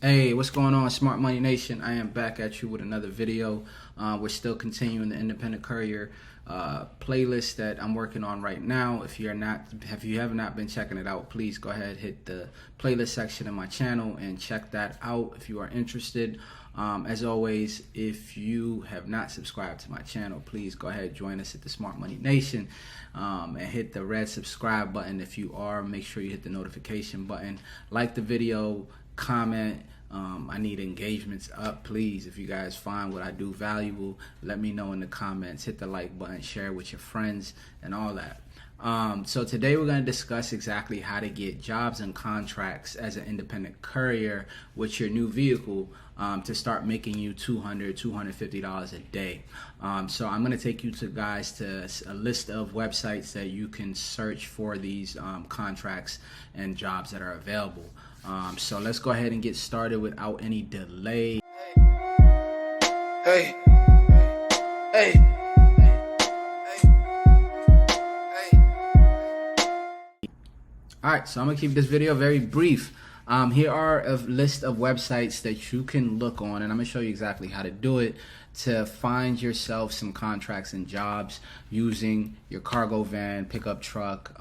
Hey, what's going on, Smart Money Nation? I am back at you with another video. We're still continuing the Independent Courier playlist that I'm working on right now. If you have not been checking it out, please go ahead, hit the playlist section of my channel and check that out if you are interested. As always, if you have not subscribed to my channel, please go ahead, join us at the Smart Money Nation and hit the red subscribe button. If you are, make sure you hit the notification button, like the video, comment. I need engagements up, please. If you guys find what I do valuable, let me know in the comments. Hit the like button, share with your friends, and all that. So today we're going to discuss exactly how to get jobs and contracts as an independent courier with your new vehicle to start making you $200, $250 a day. So I'm going to take you guys to a list of websites that you can search for these contracts and jobs that are available. So let's go ahead and get started without any delay. Hey, hey. Alright, so I'm going to keep this video very brief. Here are a list of websites that you can look on, and I'm going to show you exactly how to do it to find yourself some contracts and jobs using your cargo van, pickup truck,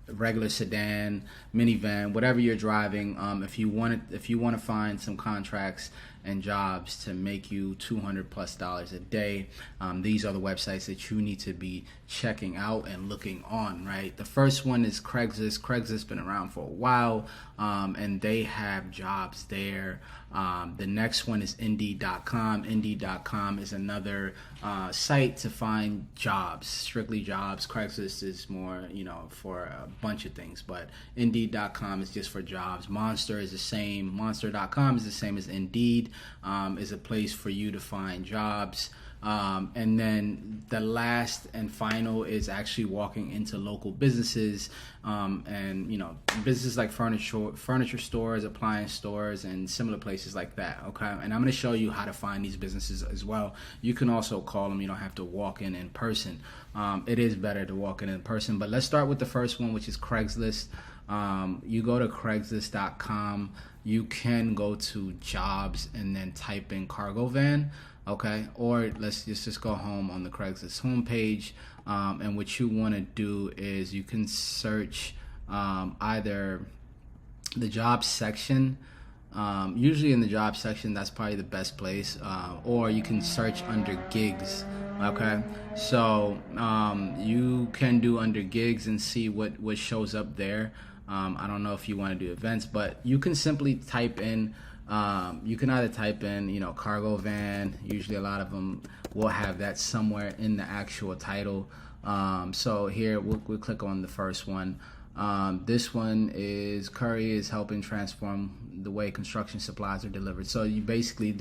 regular sedan, minivan, whatever you're driving. If you want to find some contracts and jobs to make you $200+ a day, these are the websites that you need to be checking out and looking on. Right, the first one is Craigslist. Craigslist's been around for a while, and they have jobs there. The next one is Indeed.com. Indeed.com is another site to find jobs, strictly jobs. Craigslist is more, for a bunch of things, but Indeed.com is just for jobs. Monster is the same. Monster.com is the same as Indeed. Is a place for you to find jobs. And then the last and final is actually walking into local businesses, and businesses like furniture stores, appliance stores, and similar places like that. Okay, and I'm going to show you how to find these businesses as well. You can also call them. You don't have to walk in person. It is better to walk in person, but let's start with the first one, which is Craigslist. You go to Craigslist.com. You can go to jobs and then type in cargo van. Okay, or let's just go home on the Craigslist homepage, and what you want to do is you can search either the job section. Usually in the job section, that's probably the best place, or you can search under gigs. Okay, so you can do under gigs and see what shows up there. I don't know if you want to do events, but you can simply type in. You can either type in, cargo van. Usually a lot of them will have that somewhere in the actual title. So here we'll click on the first one. This one is Courier is helping transform the way construction supplies are delivered. So you basically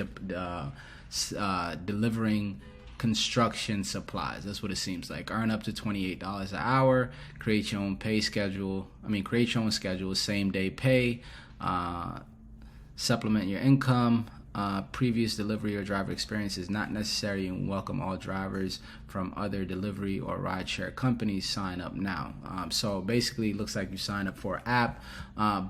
delivering construction supplies. That's what it seems like. Earn up to $28 an hour. Create your own schedule, same day pay. Supplement your income. Previous delivery or driver experience is not necessary, and welcome all drivers from other delivery or rideshare companies. Sign up now. So basically it looks like you sign up for an app,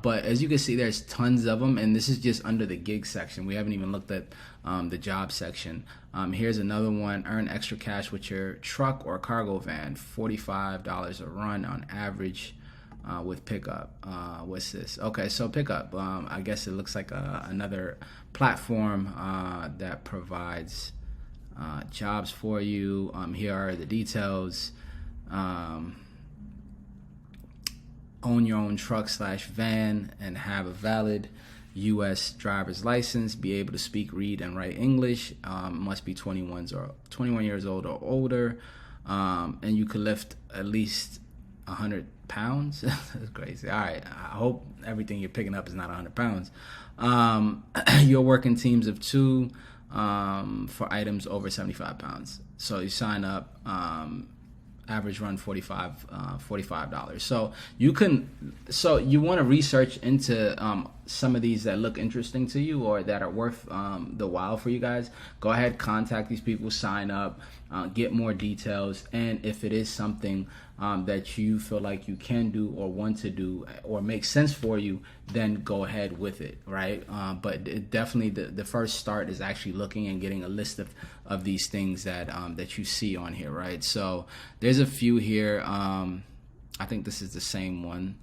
but as you can see, there's tons of them, and this is just under the gig section. We haven't even looked at the job section. Here's another one. Earn extra cash with your truck or cargo van. $45 a run on average. With pickup. What's this? Okay, so pickup. I guess it looks like another platform that provides jobs for you. Here are the details. Own your own truck/van and have a valid U.S. driver's license. Be able to speak, read, and write English. Must be 21 years old or older. And you can lift at least 100 pounds. That's crazy. All right, I hope everything you're picking up is not 100 pounds. You're working teams of 2 for items over 75 pounds. So you sign up. Average run $45. So you want to research into some of these that look interesting to you or that are worth the while for you guys, go ahead, contact these people, sign up, get more details. And if it is something that you feel like you can do or want to do or makes sense for you, then go ahead with it, right? But definitely the first start is actually looking and getting a list of these things that that you see on here, right? So there's a few here. I think this is the same one.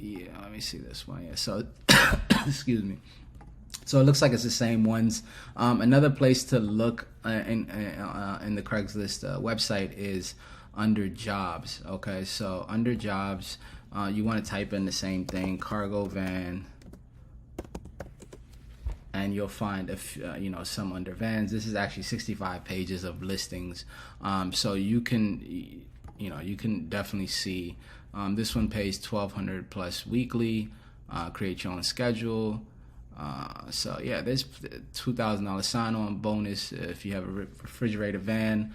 Yeah, let me see this one. Yeah, so excuse me. So it looks like it's the same ones. Another place to look in the Craigslist website is under jobs. Okay, so under jobs, you want to type in the same thing, cargo van, and you'll find some under vans. This is actually 65 pages of listings, so you can definitely see. This one pays $1,200 plus weekly. Create your own schedule. So yeah, there's $2,000 sign-on bonus if you have a refrigerator van.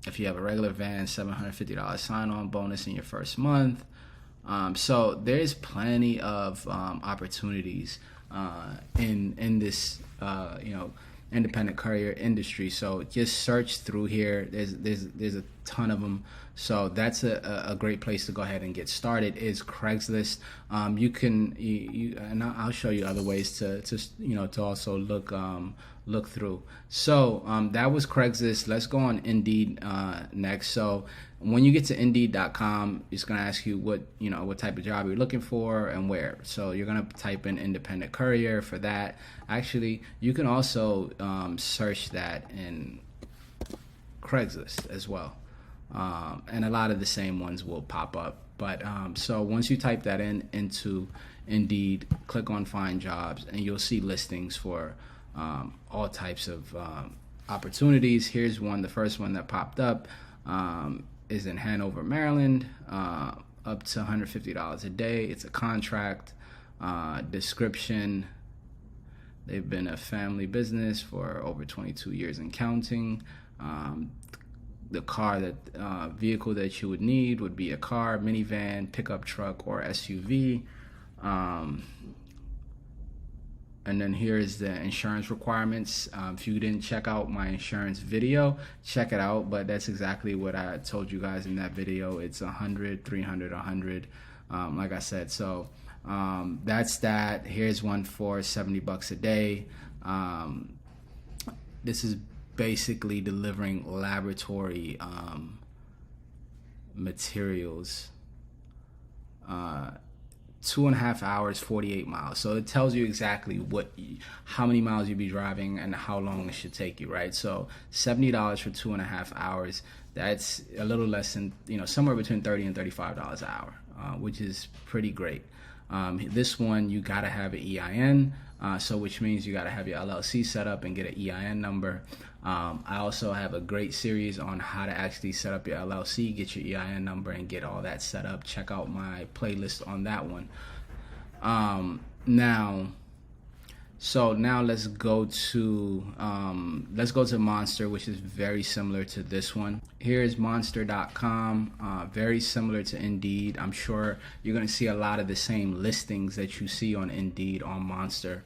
If you have a regular van, $750 sign-on bonus in your first month. So there's plenty of opportunities in this independent courier industry. So just search through here. There's a ton of them. So that's a great place to go ahead and get started is Craigslist. You can and I'll show you other ways to also look through. So that was Craigslist. Let's go on Indeed next. So when you get to Indeed.com, it's going to ask you what type of job you're looking for and where. So you're going to type in independent courier for that. Actually, you can also search that in Craigslist as well. And a lot of the same ones will pop up. But so once you type that into Indeed, click on Find Jobs, and you'll see listings for all types of opportunities. Here's one. The first one that popped up is in Hanover, Maryland, up to $150 a day. It's a contract. Description: they've been a family business for over 22 years and counting. The vehicle that you would need would be a car, minivan, pickup truck, or SUV. And then here's the insurance requirements. If you didn't check out my insurance video, check it out. But that's exactly what I told you guys in that video. It's 100, 300, 100, like I said. So that's that. Here's one for $70 a day. This is basically delivering laboratory materials. 2.5 hours, 48 miles. So it tells you exactly how many miles you'll be driving and how long it should take you, right? So $70 for 2.5 hours. That's a little less than, somewhere between $30 and $35 an hour, which is pretty great. This one, you gotta have an EIN, which means you gotta have your LLC set up and get an EIN number. I also have a great series on how to actually set up your LLC, get your EIN number, and get all that set up. Check out my playlist on that one. Now let's go to Monster, which is very similar to this one. Here's Monster.com, very similar to Indeed. I'm sure you're going to see a lot of the same listings that you see on Indeed on Monster.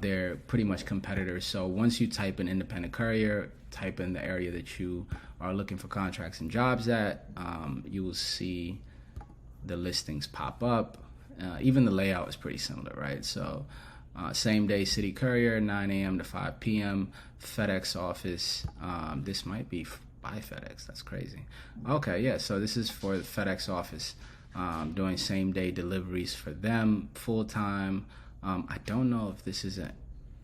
They're pretty much competitors. So once you type in independent courier, type in the area that you are looking for contracts and jobs at, you will see the listings pop up. Even the layout is pretty similar, right? So same day city courier, 9 a.m. to 5 p.m. FedEx office. This might be by FedEx. That's crazy. Okay, yeah. So this is for the FedEx office, doing same day deliveries for them, full time. I don't know if this is an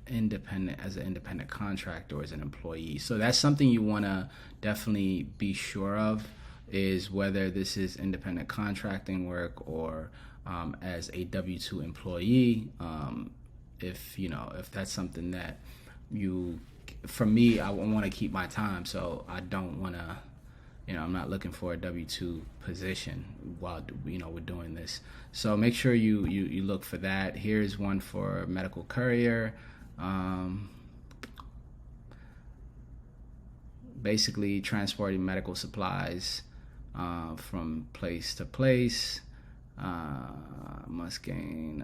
independent contractor or as an employee. So that's something you want to definitely be sure of, is whether this is independent contracting work or as a W-2 employee. If that's something that for me, I want to keep my time, so I don't want to, I'm not looking for a W-2 position while, we're doing this. So make sure you look for that. Here's one for medical courier. Basically transporting medical supplies from place to place. Must gain,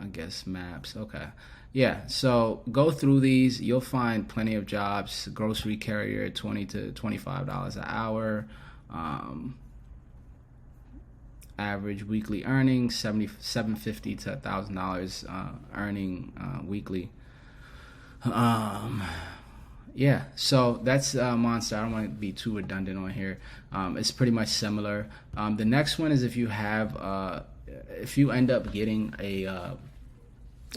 I guess, maps. Okay. Yeah, so go through these. You'll find plenty of jobs. Grocery carrier, $20 to $25 an hour. Average weekly earnings, $750 to $1,000 earning weekly. Yeah, so that's Monster. I don't want to be too redundant on here. It's pretty much similar. The next one is if you end up getting a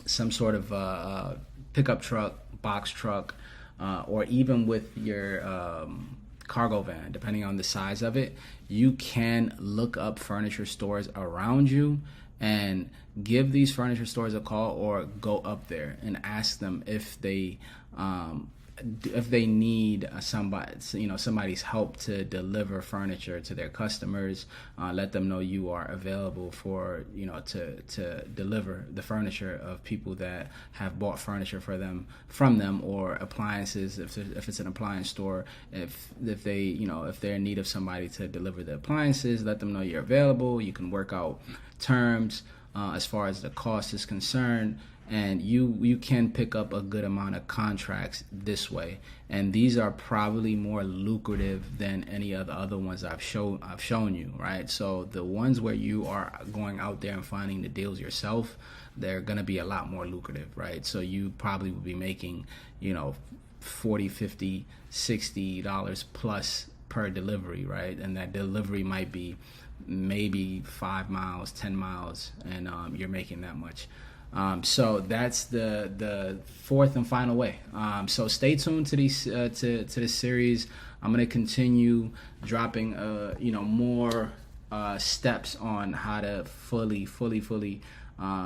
some sort of pickup truck, box truck, or even with your cargo van, depending on the size of it, you can look up furniture stores around you and give these furniture stores a call, or go up there and ask them if they need somebody's help to deliver furniture to their customers. Let them know you are available for to deliver the furniture of people that have bought furniture from them, or appliances if it's an appliance store. If they're in need of somebody to deliver the appliances, let them know you're available. You can work out terms as far as the cost is concerned. And you can pick up a good amount of contracts this way, and these are probably more lucrative than any of the other ones I've shown you, right? So the ones where you are going out there and finding the deals yourself, they're gonna be a lot more lucrative, right? So you probably will be making $40, $50, $60 plus per delivery, right? And that delivery might be maybe 5 miles, 10 miles, and you're making that much. So that's the fourth and final way. So stay tuned to these to this series. I'm gonna continue dropping more steps on how to fully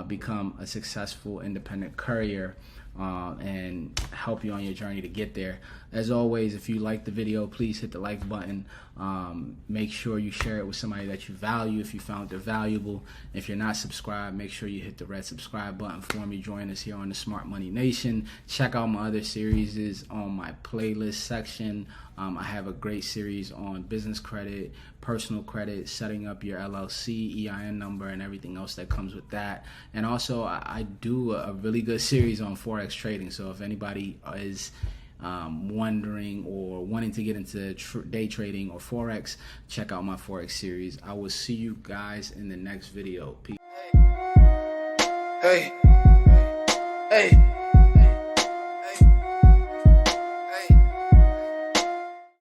become a successful independent courier, and help you on your journey to get there. As always, if you like the video, please hit the like button. Make sure you share it with somebody that you value if you found it valuable. If you're not subscribed, make sure you hit the red subscribe button for me. Join us here on the Smart Money Nation. Check out my other series on my playlist section. I have a great series on business credit, personal credit, setting up your LLC, EIN number, and everything else that comes with that. And also, I do a really good series on Forex trading. So if anybody is wondering or wanting to get into day trading or Forex, check out my Forex series. I will see you guys in the next video. Peace. Hey. Hey.